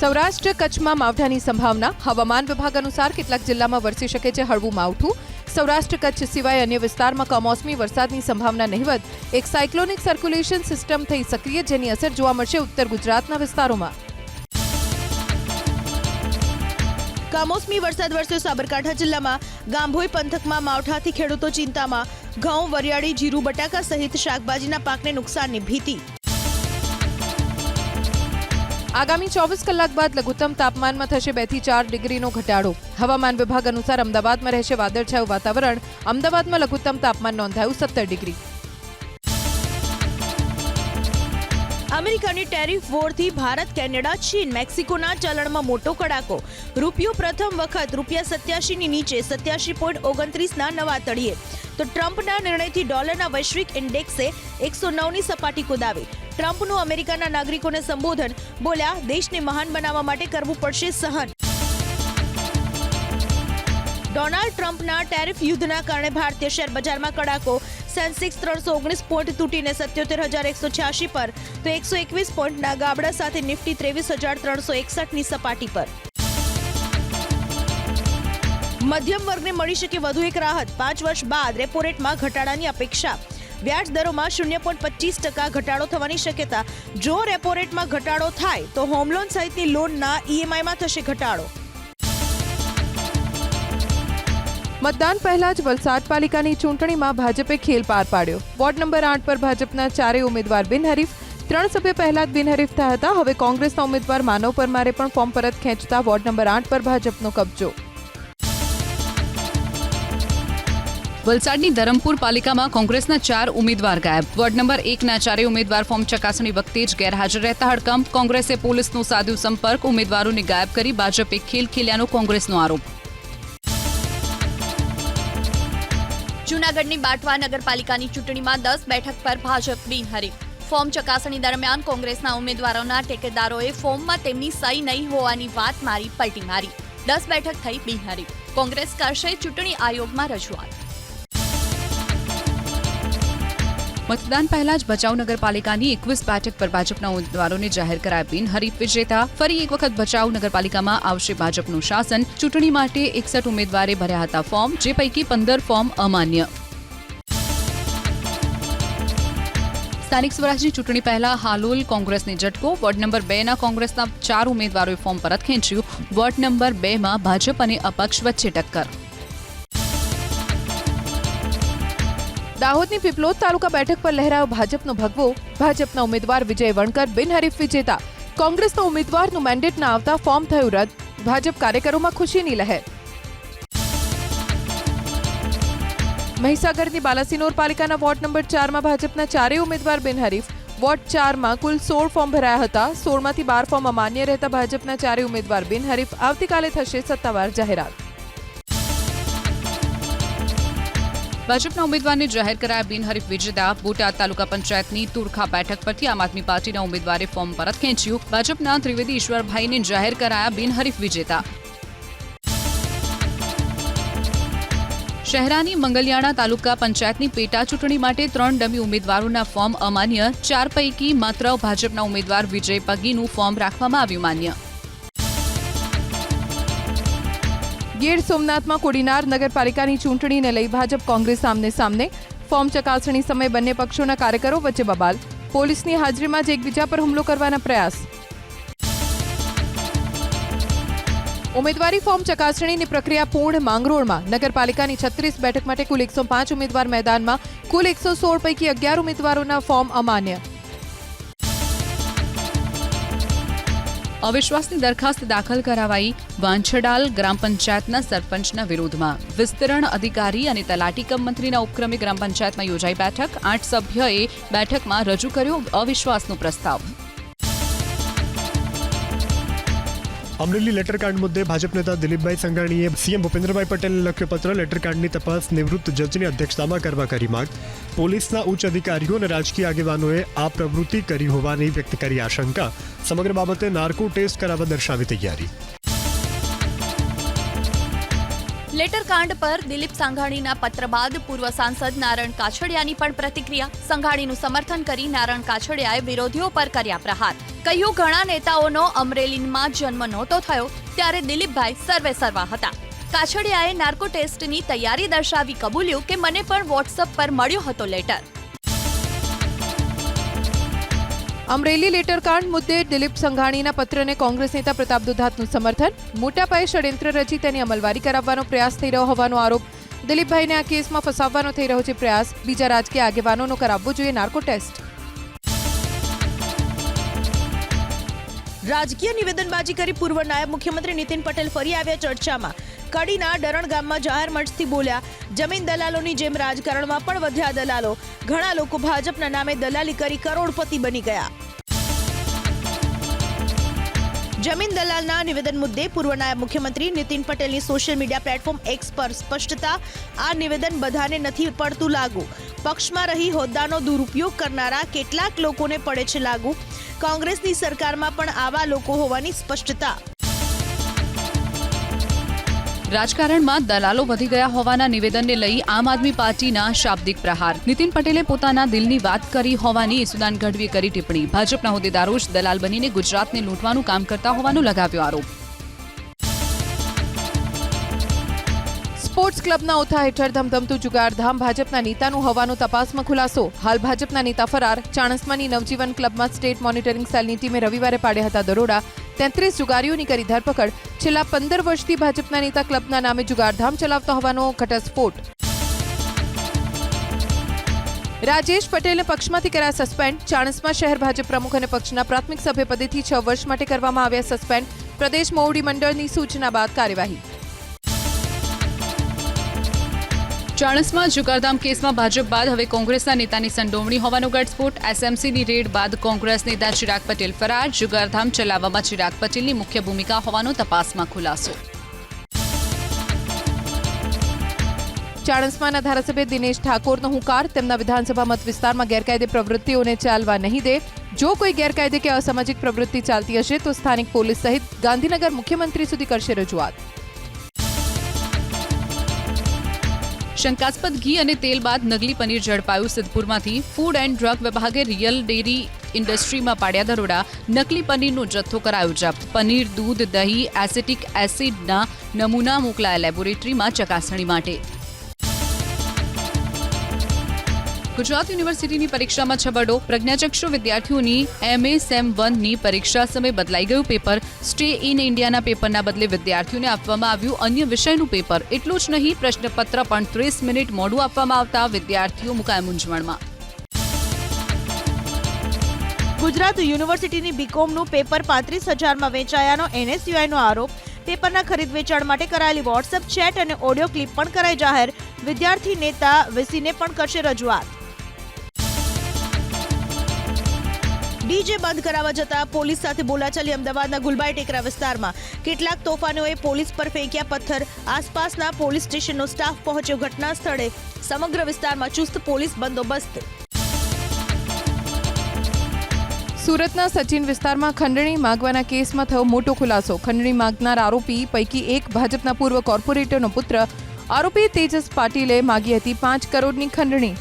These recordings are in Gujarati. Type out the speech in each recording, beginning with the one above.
સૌરાષ્ટ્ર કચ્છમાં માવઠાની સંભાવના. હવામાન વિભાગ અનુસાર કેટલાક જિલ્લામાં વરસી શકે છે હળવું માવઠું. સૌરાષ્ટ્ર કચ્છ સિવાય અન્ય વિસ્તારમાં કમોસમી વરસાદની સંભાવના નહિવત. એક સાયક્લોનિક સર્ક્યુલેશન સિસ્ટમ થઈ સક્રિય, જેની અસર જોવા મળશે ઉત્તર ગુજરાતના વિસ્તારોમાં. કમોસમી વરસાદ વરસ્યો સાબરકાંઠા જિલ્લામાં. ગાંભોઈ પંથકમાં માવઠાથી ખેડૂતો ચિંતામાં. ઘઉં, વરિયાળી, જીરું, બટાકા સહિત શાકભાજીના પાકને નુકસાનની ભીતિ. આગામી 24 કલાક બાદ લઘુત્તમ તાપમાનમાં થશે 2 થી 4 ડિગ્રીનો ઘટાડો. હવામાન વિભાગ અનુસાર અમદાવાદમાં રહેશે વાદળછાયું વાતાવરણ. અમદાવાદમાં લઘુત્તમ તાપમાન નોંધાયું 17 ડિગ્રી. અમેરિકાની ટેરિફ વોરથી ભારત, કેનેડા, ચીન, મેક્સિકોના ચલણમાં મોટો કડાકો. રૂપિયો પ્રથમ વખત ₹87ની નીચે 87.29ના નવા તળિયે. તો ટ્રમ્પના નિર્ણયથી ડોલરના વૈશ્વિક ઇન્ડેક્સે 109ની સપાટી કુદાવી. ટ્રમ્પનું અમેરિકાના નાગરિકોને સંબોધન. બોલ્યા, દેશને મહાન બનાવવા માટે કરવું પડશે સહન. ડોનાલ્ડ ટ્રમ્પના ટેરિફ યુદ્ધના કારણે ભારતીય શેર બજારમાં કડાકો. સેન્સેક્સ 319 પોઈન્ટ તૂટીને 77,186 પર, તો 121 પોઈન્ટના ગાબડા સાથે નિફ્ટી 23,361ની સપાટી પર. મધ્યમ વર્ગને મળી શકે વધુ એક રાહત. 5 વર્ષ બાદ રેપો રેટમાં ઘટાડાની અપેક્ષા. વ્યાજ દરોમાં 0.25% ઘટાડો થવાની શક્યતા. જો રેપો રેટમાં ઘટાડો થાય તો હોમ લોન સહિતની લોનના ઈએમઆઈમાં થશે ઘટાડો. મતદાન પહેલા જ વલસાડ પાલિકાની ચૂંટણીમાં ભાજપે ખેલ પાર પાડ્યો. વોર્ડ નંબર 8 પર ભાજપના 4 ઉમેદવાર બિનહરીફ. 3 સભ્ય પહેલા જ બિનહરીફ થયા હતા. હવે કોંગ્રેસના ઉમેદવાર માનવ પરમારે પણ ફોર્મ પરત ખેંચતા વોર્ડ નંબર 8 પર ભાજપનો કબજો. વલસાડની ધરમપુર પાલિકામાં કોંગ્રેસના 4 ઉમેદવાર ગાયબ. વોર્ડ નંબર 1ના 4 ઉમેદવાર ફોર્મ ચકાસણી વખતે જ ગેરહાજર રહેતા હડકંપ. કોંગ્રેસે પોલીસનો સાધ્યું સંપર્ક. ઉમેદવારોને ગાયબ કરી ભાજપે ખેલ ખેલ્યાનો કોંગ્રેસનો આરોપ. જૂનાગઢની બાટવા નગરપાલિકાની ચૂંટણીમાં 10 બેઠક પર ભાજપ બિનહરીફ. ફોર્મ ચકાસણી દરમિયાન કોંગ્રેસના ઉમેદવારોના ટેકેદારોએ ફોર્મમાં તેમની સહી નહીં હોવાની વાત મારી પલટી મારી. 10 બેઠક થઈ બિનહરીફ. કોંગ્રેસ કરશે ચૂંટણી આયોગમાં રજૂઆત. મતદાન પહેલા જ ભચાઉ નગરપાલિકાની 21 બેઠક પર ભાજપના ઉમેદવારોને જાહેર કરાયા બિનહરીફ વિજેતા. ફરી એક વખત ભચાઉ નગરપાલિકામાં આવશે ભાજપનું શાસન. ચૂંટણી માટે 61 ઉમેદવારે ભર્યા હતા ફોર્મ, જે પૈકી 15 ફોર્મ અમાન્ય. સ્થાનિક સ્વરાજની ચૂંટણી પહેલા હાલોલ કોંગ્રેસને ઝટકો. વોર્ડ નંબર 2ના કોંગ્રેસના 4 ઉમેદવારોએ ફોર્મ પરત ખેંચ્યું. વોર્ડ નંબર 2માં ભાજપ અને અપક્ષ વચ્ચે ટક્કર. દાહોદની પીપલોદ તાલુકા બેઠક પર લહેરાયો ભાજપનો ભગવો. ભાજપના ઉમેદવાર વિજય વણકર બિનહરીફ વિજેતા. કોંગ્રેસના ઉમેદવારનું મેન્ડેટ ના આવતા ફોર્મ થયું રદ. ભાજપ કાર્યકરોમાં ખુશીની લહેર. મહીસાગરની બાલાસિનોર પાલિકાના વોર્ડ નંબર 4માં ભાજપના 4 ઉમેદવાર બિનહરીફ. વોર્ડ 4માં કુલ 16 ફોર્મ ભરાયા હતા. 16માંથી 12 ફોર્મ અમાન્ય રહેતા ભાજપના 4 ઉમેદવાર બિનહરીફ. આવતીકાલે થશે સત્તાવાર જાહેરાત. ભાજપના ઉમેદવારને જાહેર કરાયા બિનહરીફ વિજેતા. બોટાદ તાલુકા પંચાયતની તુરખા બેઠક પરથી આમ આદમી પાર્ટીના ઉમેદવારે ફોર્મ પરત ખેંચ્યું. ભાજપના ત્રિવેદી ઈશ્વરભાઈને જાહેર કરાયા બિનહરીફ વિજેતા. શહેરાની મંગલિયાણા તાલુકા પંચાયતની પેટા ચૂંટણી માટે 3 ડમી ઉમેદવારોના ફોર્મ અમાન્ય. 4 પૈકી માત્ર ભાજપના ઉમેદવાર વિજય પગીનું ફોર્મ રાખવામાં આવ્યું માન્ય. ગીર સોમનાથમાં કોડીનાર નગરપાલિકાની ચૂંટણીને લઈ ભાજપ કોંગ્રેસ સામને સામને. ફોર્મ ચકાસણી સમયે બંને પક્ષોના કાર્યકરો વચ્ચે બબાલ. પોલીસની હાજરીમાં જ એકબીજા પર હુમલો કરવાના પ્રયાસ. ઉમેદવારી ફોર્મ ચકાસણીની પ્રક્રિયા પૂર્ણ. માંગરોળમાં નગરપાલિકાની 36 બેઠક માટે કુલ 105 ઉમેદવાર મેદાનમાં. કુલ 116 પૈકી 11 ઉમેદવારોના ફોર્મ અમાન્ય. અવિશ્વાસની દરખાસ્ત દાખલ કરાવાઈ. વાંછડાલ ગ્રામ પંચાયતના સરપંચના વિરોધમાં. વિસ્તરણ અધિકારી અને તલાટી કમ મંત્રીના ઉપક્રમે ગ્રામ પંચાયતમાં યોજાઈ બેઠક. 8 સભ્યોએ બેઠકમાં રજૂ કર્યો અવિશ્વાસનો પ્રસ્તાવ. અમરેલી લેટરકાર્ડ મુદ્દે ભાજપ નેતા દિલીપભાઈ સંઘાણીએ સીએમ ભૂપેન્દ્રભાઈ પટેલને લખ્યો પત્ર. લેટરકાર્ડની તપાસ નિવૃત્ત જજની અધ્યક્ષતામાં કરવા કરી માંગ. પોલીસના ઉચ્ચ અધિકારીઓ અને રાજકીય આગેવાનોએ આ પ્રવૃત્તિ કરી હોવાની વ્યક્ત કરી આશંકા. સમગ્ર બાબતે નાર્કો ટેસ્ટ કરાવવા દર્શાવી તૈયારી. લેટરકાંડ પર દિલીપ સંઘાણીના પત્ર બાદ પૂર્વ સાંસદ નારણ કાછડિયાની પણ પ્રતિક્રિયા. સંઘાણીનું સમર્થન કરી નારણ કાછડિયાએ વિરોધીઓ પર કર્યા પ્રહાર. કહ્યું, ઘણા નેતાઓનો અમરેલીમાં જન્મ નહોતો થયો ત્યારે દિલીપભાઈ સર્વે સર્વા હતા. કાછડિયાએ નાર્કો ટેસ્ટની તૈયારી દર્શાવી કબૂલ્યું કે મને પણ વોટ્સઅપ પર મળ્યો હતો લેટર. અમરેલી લેટરકાંડ મુદ્દે દિલીપ સંઘાણીના પત્રને કોંગ્રેસ નેતા પ્રતાપ દુધાતનું સમર્થન. મોટા પાયે ષડયંત્ર રચી તેની અમલવારી કરાવવાનો પ્રયાસ થઈ રહ્યો હોવાનો આરોપ. દિલીપભાઈને આ કેસમાં ફસાવવાનો થઈ રહ્યો છે પ્રયાસ. બીજા રાજકીય આગેવાનોનો કરાવવો જોઈએ નાર્કો ટેસ્ટ. રાજકીય નિવેદનબાજી કરી પૂર્વ નાયબ મુખ્યમંત્રી નીતિન પટેલ ફરી આવ્યા ચર્ચામાં. કડીના ડરણ ગામમાં જાહેર મંચથી બોલ્યા, જમીન દલાલોની જેમ રાજકારણમાં પણ વધ્યા દલાલો. ઘણા લોકો ભાજપના નામે દલાલી કરી કરોડપતિ બની ગયા. જમીન દલાલના નિવેદન મુદ્દે પૂર્વ નાયબ મુખ્યમંત્રી નીતિન પટેલની સોશિયલ મીડિયા પ્લેટફોર્મ એક્સ પર સ્પષ્ટતા. આ નિવેદન બધાને નથી પડતું લાગુ. પક્ષમાં રહી હોદ્દાનો દુરુપયોગ કરનારા કેટલાક લોકોને પડે છે લાગુ. કોંગ્રેસની સરકારમાં પણ આવા લોકો હોવાની સ્પષ્ટતા. રાજકારણમાં દલાલો વધી ગયા હોવાના નિવેદનને લઈ આમ આદમી પાર્ટીના શાબ્દિક પ્રહાર. નીતિન પટેલે પોતાના દિલની વાત કરી હોવાની ઈસુદાન ગઢવીએ કરી ટિપ્પણી. ભાજપના હોદ્દેદારો જ દલાલ બનીને ગુજરાતને લૂંટવાનું કામ કરતા હોવાનો લગાવ્યો આરોપ. સ્પોર્ટ્સ ક્લબના ઓથા હેઠળ ધમધમતું જુગારધામ ભાજપના નેતાનું હોવાનો તપાસમાં ખુલાસો. હાલ ભાજપના નેતા ફરાર. ચાણસ્માની નવજીવન ક્લબમાં સ્ટેટ મોનિટરિંગ સેલની ટીમે રવિવારે પાડ્યા હતા દરોડા. 33 જુગારીઓની કરી ધરપકડ. છેલ્લા 15 વર્ષથી ભાજપના નેતા ક્લબના નામે જુગારધામ ચલાવતા હોવાનો ઘટસ્ફોટ. રાજેશ પટેલને પક્ષમાંથી કર્યા સસ્પેન્ડ. ચાણસ્મા શહેર ભાજપ પ્રમુખ અને પક્ષના પ્રાથમિક સભ્યપદેથી 6 વર્ષ માટે કરવામાં આવ્યા સસ્પેન્ડ. પ્રદેશ મોવડી મંડળની સૂચના બાદ કાર્યવાહી. ચાણસ્મા જુગારધામ કેસમાં ભાજપ બાદ હવે કોંગ્રેસના નેતાની સંડોવણી હોવાનો ઘટસ્ફોટ. એસએમસીની રેડ બાદ કોંગ્રેસ નેતા ચિરાગ પટેલ ફરાર. જુગારધામ ચલાવવામાં ચિરાગ પટેલની મુખ્ય ભૂમિકા હોવાનો તપાસમાં ખુલાસો. ચાણસ્માના ધારાસભ્ય દિનેશ ઠાકોરનો હુંકાર. તેમના વિધાનસભા મત વિસ્તારમાં ગેરકાયદે પ્રવૃત્તિઓને ચાલવા નહીં દે. જો કોઈ ગેરકાયદે કે અસામાજિક પ્રવૃત્તિ ચાલતી હશે તો સ્થાનિક પોલીસ સહિત ગાંધીનગર મુખ્યમંત્રી સુધી કરશે રજૂઆત. શંકાસ્પદ ઘી અને તેલ બાદ નકલી પનીર ઝડપાયું સિદ્ધપુરમાંથી. ફૂડ એન્ડ ડ્રગ વિભાગે રિયલ ડેરી ઇન્ડસ્ટ્રીમાં પાડ્યા દરોડા. નકલી પનીરનો જથ્થો કરાયો જપ્ત. પનીર, દૂધ, દહીં, એસિટિક એસિડના નમૂના મોકલાયા લેબોરેટરીમાં ચકાસણી માટે. ગુજરાત યુનિવર્સિટીની પરીક્ષામાં છબરડો. પ્રજ્ઞાચક્ષુ વિદ્યાર્થીઓની MA સેમ 1ની પરીક્ષા સમયે બદલાઈ ગયું પેપર. સ્ટે ઇન ઇન્ડિયાના પેપરના બદલે વિદ્યાર્થીઓને આપવામાં આવ્યું અન્ય વિષયનું પેપર. એટલું જ નહીં, પ્રશ્નપત્ર પણ 30 મિનિટ મોડું આપવામાં આવતા વિદ્યાર્થીઓ મુકાયા મૂંઝવણમાં. ગુજરાત યુનિવર્સિટીની બીકોમનું પેપર 35,000માં વેચાયાનો NSUIનો આરોપ. પેપરના ખરીદ વેચાણ માટે કરાયેલી વોટ્સએપ ચેટ અને ઓડિયો ક્લિપ પણ કરાઈ જાહેર. વિદ્યાર્થી નેતા VCને પણ કરશે રજૂઆત. ડીજે બંધ કરાવવા જતા પોલીસ સાથે બોલાચાલી. અમદાવાદના ગુલબાઈ ટેકરા વિસ્તારમાં કેટલાક તોફાનોએ પોલીસ પર ફેંક્યા પથ્થર. આસપાસના પોલીસ સ્ટેશનનો સ્ટાફ પહોંચ્યો ઘટના સ્થળે. સમગ્ર વિસ્તારમાં ચુસ્ત પોલીસ બંદોબસ્ત. સુરતના સચિન વિસ્તારમાં ખંડણી માંગવાના કેસમાં થયો મોટો ખુલાસો. ખંડણી માંગનાર આરોપી પૈકી એક ભાજપના પૂર્વ કોર્પોરેટરનો પુત્ર. આરોપી તેજસ પાટીલે માગી હતી 5 કરોડની ખંડણી.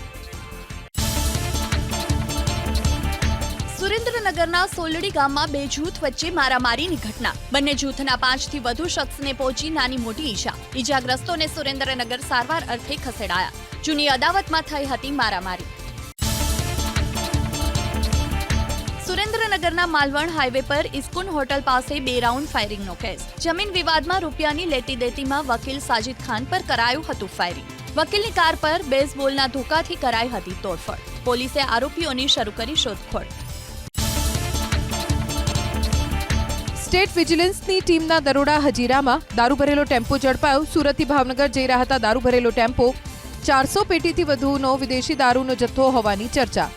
સુરેન્દ્રનગરના સોલડી ગામમાં બે જૂથ વચ્ચે મારામારીની ઘટના. બંને જૂથના 5થી વધુ શખ્સને પહોંચી નાની મોટી ઈજા. ઈજાગ્રસ્તોને સુરેન્દ્રનગર સારવાર અર્થે ખસેડાયા. જૂની અદાવતમાં થઈ હતી મારામારી. સુરેન્દ્રનગરના માલવણ હાઈવે પર ઇસ્કોન હોટલ પાસે 2 રાઉન્ડ ફાયરિંગનો કેસ. જમીન વિવાદમાં રૂપિયાની લેતી દેતીમાં વકીલ સાજિદ ખાન પર કરાયું હતું ફાયરિંગ. વકીલની કાર પર બેઝબોલના ધોકાથી કરાઈ હતી તોડફોડ. પોલીસે આરોપીઓની શરૂ કરી શોધખોળ. સ્ટેટ વિજિલન્સની ટીમના દરોડા હજીરામાં. દારૂ ભરેલો ટેમ્પો ઝડપાયો. સુરતથી ભાવનગર જઈ રહ્યા હતા દારૂ ભરેલો ટેમ્પો. 400 પેટીથી વધુનો વિદેશી દારૂનો જથ્થો હોવાની ચર્ચા.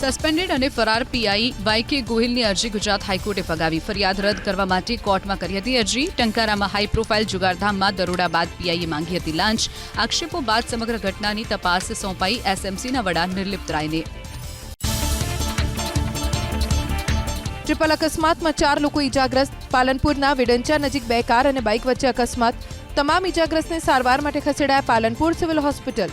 સસ્પેન્ડેડ અને ફરાર પીઆઈ YK ગોહિલની અરજી ગુજરાત હાઈકોર્ટે ફગાવી. ફરિયાદ રદ કરવા માટે કોર્ટમાં કરી હતી અરજી. ટંકારામાં હાઈ પ્રોફાઇલ જુગારધામમાં દરોડા બાદ પીઆઈએ માંગી હતી લાંચ. આક્ષેપો બાદ સમગ્ર ઘટનાની તપાસ સોંપાઈ SMCના વડા નિર્લિપ્ત રાયને. ટ્રિપલ અકસ્માતમાં 4 લોકો ઈજાગ્રસ્ત. પાલનપુરના વિડંચા નજીક 2 કાર અને બાઇક વચ્ચે અકસ્માત. તમામ ઈજાગ્રસ્તને સારવાર માટે ખસેડાયા પાલનપુર સિવિલ હોસ્પિટલ.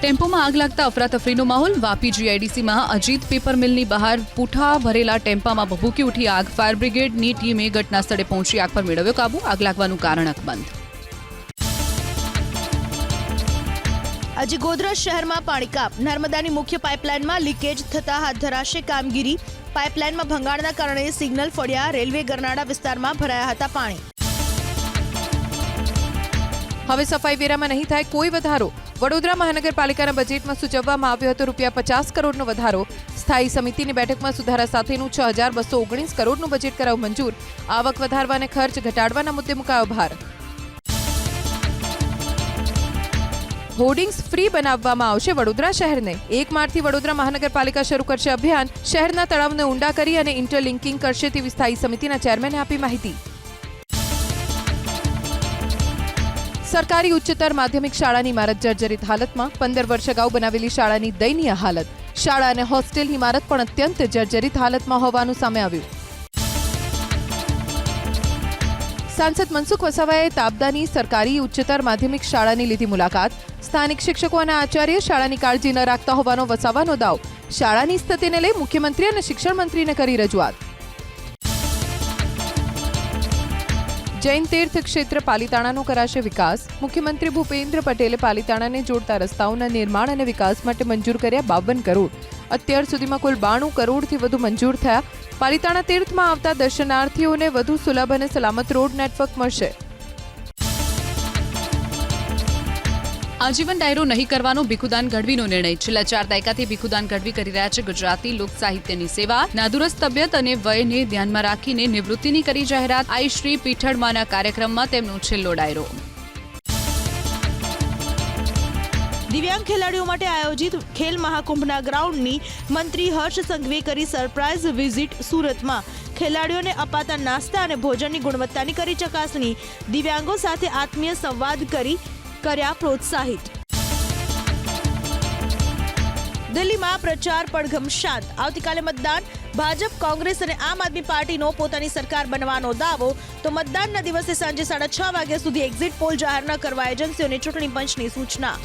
ટેમ્પોમાં આગ લાગતા અફરાતફરીનો માહોલ. વાપી જીઆઈડીસીમાં અજીત પેપર મિલની બહાર પૂઠા ભરેલા ટેમ્પામાં ભભૂકી ઉઠી આગ. ફાયર બ્રિગેડની ટીમે ઘટના સ્થળે પહોંચી આગ પર મેળવ્યો કાબુ. આગ લાગવાનું કારણ અકબંધ. આજે ગોધરા શહેરમાં પાણી કાપ. નર્મદાની મુખ્ય પાઇપલાઇનમાં લીકેજ થતા હાથ ધરાશે કામગીરી. પાઇપલાઇનમાં ભંગાણના કારણે સિગ્નલ ફળ્યા. રેલવે ગરનાળા વિસ્તારમાં ભરાયા હતા પાણી. હવે સફાઈ વેરામાં નહીં થાય કોઈ વધારો. વડોદરા મહાનગરપાલિકાના બજેટમાં સૂચવવામાં આવ્યો હતો ₹50 કરોડનો વધારો. સ્થાયી સમિતિની બેઠકમાં સુધારા સાથેનું 6219 કરોડનું બજેટ કરાયું મંજૂર. આવક વધારવા અને ખર્ચ ઘટાડવાના મુદ્દે મુકાયો ભાર. હોર્ડિંગ્સ ફ્રી બનાવવામાં આવશે વડોદરા શહેરને. 1 માર્ચથી વડોદરા મહાનગરપાલિકા શરૂ કરશે અભિયાન. શહેરના તળાવને ઊંડા કરી અને ઇન્ટરલિંકિંગ કરશે તેવી સ્થાયી સમિતિના ચેરમેને આપી માહિતી. સરકારી ઉચ્ચતર માધ્યમિક શાળાની ઇમારત જર્જરિત હાલતમાં. 15 વર્ષ અગાઉ બનાવેલી શાળાની દયનીય હાલત. શાળા અને હોસ્ટેલની ઇમારત પણ અત્યંત જર્જરિત હાલતમાં હોવાનું સામે આવ્યું. સાંસદ મનસુખ વસાવાએ તાબદાની સરકારી ઉચ્ચતર માધ્યમિક શાળાની લીધી મુલાકાત. સ્થાનિક શિક્ષકો અને આચાર્ય શાળાની કાળજી ન રાખતા હોવાનો વસાવાનો દાવ. શાળાની સ્થિતિને લઈ મુખ્યમંત્રી અને શિક્ષણ મંત્રીને કરી રજૂઆત. જૈન તીર્થ ક્ષેત્ર પાલિતાણાનો કરાશે વિકાસ. મુખ્યમંત્રી ભૂપેન્દ્ર પટેલે પાલિતાણાને જોડતા રસ્તાઓના નિર્માણ અને વિકાસ માટે મંજૂર કર્યા 52 કરોડ. અત્યાર સુધીમાં કુલ 92 કરોડથી વધુ મંજૂર થયા. પાલિતાણા તીર્થમાં આવતા દર્શનાર્થીઓને વધુ સુલભ અને સલામત રોડ નેટવર્ક મળશે. આજીવન ડાયરો નહીં કરવાનો ભીખુદાન ગઢવીનો નિર્ણય. છેલ્લા 4 દાયકાથી ભીખુદાન ગઢવી કરી રહ્યા છે ગુજરાતી લોક સાહિત્યની સેવા. નાદુરસ્ત તબિયત અને વયને ધ્યાનમાં રાખીને નિવૃત્તિની કરી જાહેરાત. આઈ શ્રી પીઠળમાના કાર્યક્રમમાં તેમનો છેલ્લો ડાયરો. દિવ્યાંગ ખેલાડીઓ માટે આયોજિત ખેલ મહાકુંભના ગ્રાઉન્ડની મંત્રી હર્ષ સંઘવીએ કરી સરપ્રાઇઝ વિઝિટ. સુરતમાં ખેલાડીઓને અપાતા નાસ્તા અને ભોજનની ગુણવત્તાની કરી ચકાસણી. દિવ્યાંગો સાથે આત્મીય સંવાદ કર્યા પ્રોત્સાહિત. દિલ્હીમાં પ્રચાર પડઘમ શાંત. આવતીકાલે મતદાન. ભાજપ, કોંગ્રેસ અને આમ આદમી પાર્ટીનો પોતાની સરકાર બનવાનો દાવો. તો મતદાનના દિવસે સાંજે 6:30 વાગ્યા સુધી એક્ઝિટ પોલ જાહેર ન કરવા એજન્સીઓને ચૂંટણી પંચની સૂચના.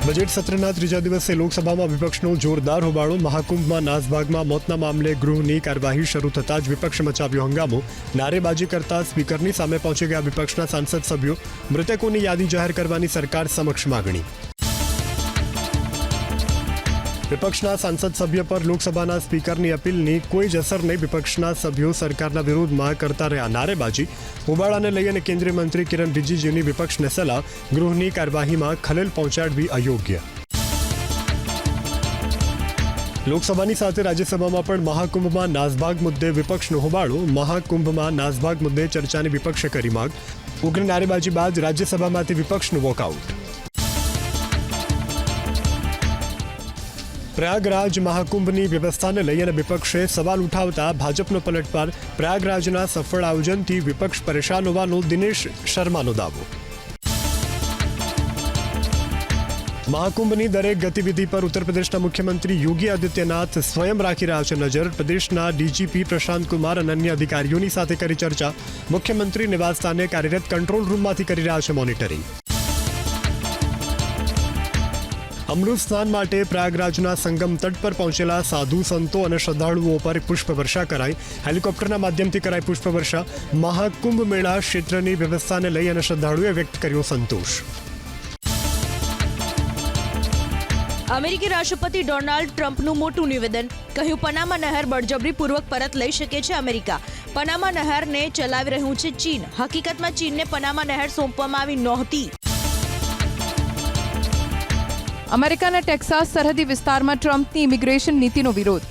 બજેટ સત્રના ત્રીજા દિવસે લોકસભામાં વિપક્ષનો જોરદાર હોબાળો. મહાકુંભમાં નાસભાગમાં મોતના મામલે ગૃહની કાર્યવાહી શરૂ થતાં જ વિપક્ષે મચાવ્યો હંગામો. નારેબાજી કરતા સ્પીકરની સામે પહોંચી ગયા વિપક્ષના સાંસદ સભ્યો. મૃતકોની યાદી જાહેર કરવાની સરકાર સમક્ષ માગણી. વિપક્ષના સાંસદ સભ્ય પર લોકસભાના સ્પીકરની અપીલની કોઈ જ અસર નહીં. વિપક્ષના સભ્યો સરકારના વિરોધમાં કરતા રહ્યા નારેબાજી. હોબાળાને લઈ અને કેન્દ્રીય મંત્રી કિરણ રિજિજુની વિપક્ષને સલાહ. ગૃહની કાર્યવાહીમાં ખલેલ પહોંચાડવી અયોગ્ય. લોકસભાની સાથે રાજ્યસભામાં પણ મહાકુંભમાં નાસભાગ મુદ્દે વિપક્ષનો હોબાળો. મહાકુંભમાં નાસભાગ મુદ્દે ચર્ચાની વિપક્ષે કરી માંગ. ઉગ્ર નારેબાજી બાદ રાજ્યસભામાંથી વિપક્ષનું વોકઆઉટ. પ્રયાગરાજ મહાકુંભની વ્યવસ્થાને લઈ અને વિપક્ષે સવાલ ઉઠાવતા ભાજપનો પલટવાર. પ્રયાગરાજના સફળ આયોજનથી વિપક્ષ પરેશાન હોવાનો દિનેશ શર્માનો દાવો. મહાકુંભની દરેક ગતિવિધિ પર ઉત્તર પ્રદેશના મુખ્યમંત્રી યોગી આદિત્યનાથ સ્વયં રાખી રહ્યા છે નજર. પ્રદેશના ડીજીપી પ્રશાંત કુમાર અને અન્ય અધિકારીઓની સાથે કરી ચર્ચા. મુખ્યમંત્રી નિવાસસ્થાને કાર્યરત કંટ્રોલ રૂમમાંથી કરી રહ્યા છે મોનિટરિંગ. અમૃત સ્નાન માટે પ્રયાગરાજના સંગમ તટ પર પહોંચેલા સાધુ સંતો અને શ્રદ્ધાળુઓ પર પુષ્પવર્ષા કરાઈ. હેલિકોપ્ટરના માધ્યમથી કરાઈ પુષ્પવર્ષા. મહાકુંભ મેળા ક્ષેત્રની વ્યવસ્થાને લઈ અને શ્રદ્ધાળુઓએ વ્યક્ત કર્યો સંતોષ. અમેરિકી રાષ્ટ્રપતિ ડોનાલ્ડ ટ્રમ્પનું મોટું નિવેદન. કહ્યું પનામા નહેર બળજબરીપૂર્વક પરત લઈ શકે છે અમેરિકા. પનામા નહેરને ચલાવી રહ્યું છે ચીન. હકીકતમાં ચીનને પનામા નહેર સોંપવામાં આવી નહોતી. અમેરિકાના ટેક્સાસ સરહદી વિસ્તારમાં ટ્રમ્પની ઇમિગ્રેશન નીતિનો વિરોધ.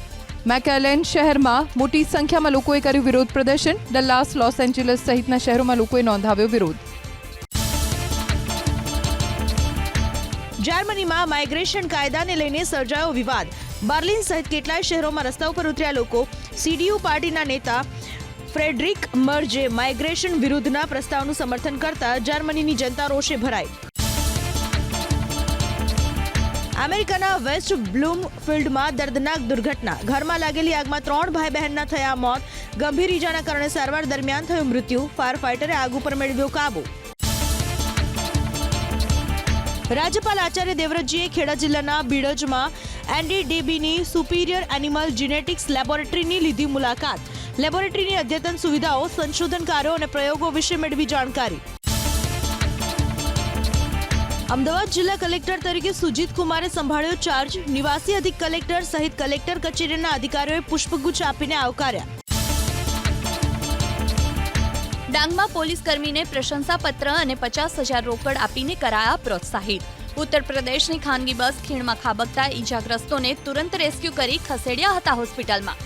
મેકેલેન શહેરમાં મોટી સંખ્યામાં લોકોએ કર્યું વિરોધ પ્રદર્શન. ડલ્લાસ, લોસ એન્જલસ સહિતના શહેરોમાં લોકોએ નોંધાવ્યો વિરોધ. જર્મનીમાં માઇગ્રેશન કાયદાને લઈને સર્જાયો વિવાદ. બર્લિન સહિત કેટલાય શહેરોમાં રસ્તા ઉપર ઉતર્યા લોકો. CDU પાર્ટીના નેતા ફ્રેડરિક મર્જે માઇગ્રેશન વિરુદ્ધના પ્રસ્તાવનું સમર્થન કરતા જર્મનીની જનતા રોષે ભરાઈ. અમેરિકાના વેસ્ટ બ્લૂમફિલ્ડમાં દર્દનાક દુર્ઘટના. ઘરમાં લાગેલી આગમાં 3 ભાઈ બહેનના થયા મોત. ગંભીર ઈજાના કારણે સારવાર દરમિયાન થયું મૃત્યુ. ફાયર ફાઈટરે આગ ઉપર મેળવ્યો કાબુ. રાજ્યપાલ આચાર્ય દેવવ્રતજીએ ખેડા જિલ્લાના બિડજમાં એનડીડીબીની સુપિરિયર એનિમલ જીનેટિક્સ લેબોરેટરીની લીધી મુલાકાત. લેબોરેટરીની અદ્યતન સુવિધાઓ, સંશોધન કાર્યો અને પ્રયોગો વિશે મેળવી જાણકારી. અમદાવાદ જિલ્લા કલેક્ટર તરીકે સુજીત કુમારે સંભાળ્યો ચાર્જ. નિવાસી અધિક કલેક્ટર સહિત કલેક્ટર કચેરીના અધિકારીઓએ પુષ્પગુચ્છ આપીને આવકાર્યા. ડાંગમાં પોલીસ કર્મીને પ્રશંસાપત્ર અને 50,000 રોકડ આપીને કરાયા પ્રોત્સાહિત. ઉત્તર પ્રદેશની ખાનગી બસ ખીણમાં ખાબકતા ઈજાગ્રસ્તોને તુરંત રેસ્ક્યુ કરી ખસેડ્યા હતા હોસ્પિટલમાં.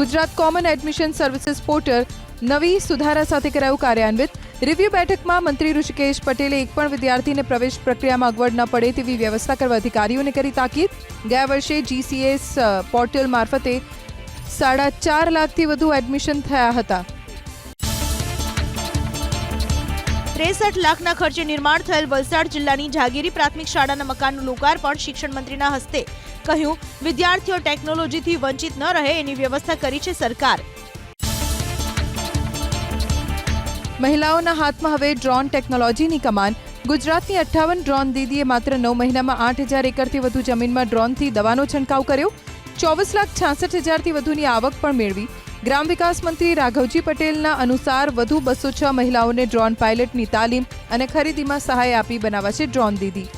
Gujarat common admission services portal નવી સુધારા સાથે કરાયું કાર્યાન્વિત. રિવ્યુ બેઠકમાં મંત્રી ઋષિકેશ પટેલે એક પણ વિદ્યાર્થીને પ્રવેશ પ્રક્રિયામાં અગવડ ન પડે તેવી વ્યવસ્થા કરવા અધિકારીઓને કરી તાકીદ. ગયા વર્ષે જીસીએસ પોર્ટલ મારફતે 4.5 લાખથી વધુ એડમિશન થયા હતા. 63 લાખના ખર્ચે નિર્માણ થયેલ વલસાડ જિલ્લાની જાગીરી પ્રાથમિક શાળાના મકાનનું લોકાર્પણ શિક્ષણ મંત્રીના હસ્તે. કહ્યું, વિદ્યાર્થીઓ ટેકનોલોજીથી વંચિત ન રહે એની વ્યવસ્થા કરી છે સરકાર. મહિલાઓના હાથમાં હવે ડ્રોન ટેકનોલોજીની કમાન. ગુજરાતની 58 ડ્રોન દીદીએ માત્ર 9 મહિનામાં 8,000 એકરથી વધુ જમીનમાં ડ્રોનથી દવાનો છંટકાવ કર્યો. 24,66,000થી વધુની આવક પણ મેળવી. ગ્રામ વિકાસ મંત્રી રાઘવજી પટેલના અનુસાર વધુ 206 મહિલાઓને ડ્રોન પાયલટની તાલીમ અને ખરીદીમાં સહાય આપી બનાવાશે ડ્રોન દીદી.